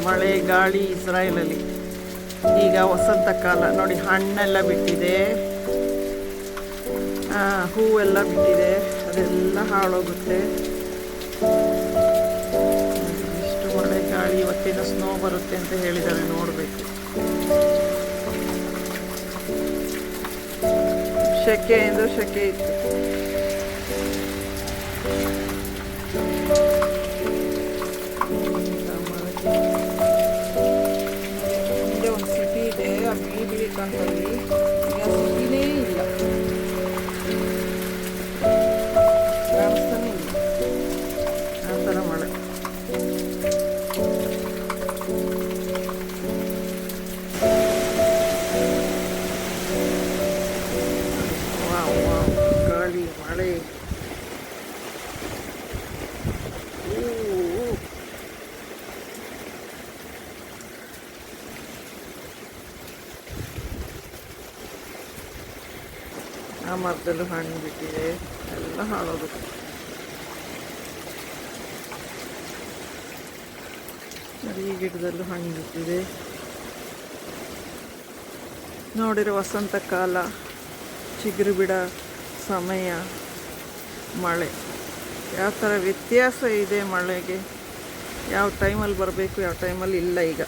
ಮಳೆ ಗಾಳಿ ಇಸ್ರಾಯೇಲಲ್ಲಿ. ಈಗ ವಸಂತ ಕಾಲ ನೋಡಿ, ಹಣ್ಣೆಲ್ಲ ಬಿಟ್ಟಿದೆ, ಹೂವೆಲ್ಲ ಬಿಟ್ಟಿದೆ, ಅದೆಲ್ಲ ಹಾಳೋಗುತ್ತೆ. ಇಷ್ಟು ಮಳೆ ಗಾಳಿ. ಇವತ್ತಿನ ಸ್ನೋ ಬರುತ್ತೆ ಅಂತ ಹೇಳಿದ್ದಾರೆ, ನೋಡಬೇಕು. ಸೆಕೆ ಎಂದು ಸೆಕೆ ಇತ್ತು. ಮುಂದೆ ಒಂದು ಸಿಟಿ ಇದೆ, ಆ ಬಿಳಿ ಬಿಳಿ ಕಾಣ್ತಲ್ಲಿ. ಈಗ ಸಿಟಿನೇ ಇಲ್ಲ, ಕಾಣಿಸ್ತಾನೆ ಇಲ್ಲ. ಆ ಥರ ಮಳೆ. ಗಾಳಿ ಮಳೆ. ಆ ಮರದಲ್ಲೂ ಹಣ್ಣು ಬಿಟ್ಟಿದೆ, ಎಲ್ಲ ಹಾಳೋಗುತ್ತೆ. ಈ ಗಿಡದಲ್ಲೂ ಹಣ್ಣು ಬಿಟ್ಟಿದೆ. ನೋಡಿರೋ ವಸಂತ ಕಾಲ, ಚಿಗುರು ಬಿಡ ಸಮಯ, ಮಳೆ. ಯಾವ ಥರ ವ್ಯತ್ಯಾಸ ಇದೆ ಮಳೆಗೆ. ಯಾವ ಟೈಮಲ್ಲಿ ಬರಬೇಕು, ಯಾವ ಟೈಮಲ್ಲಿ ಇಲ್ಲ ಈಗ.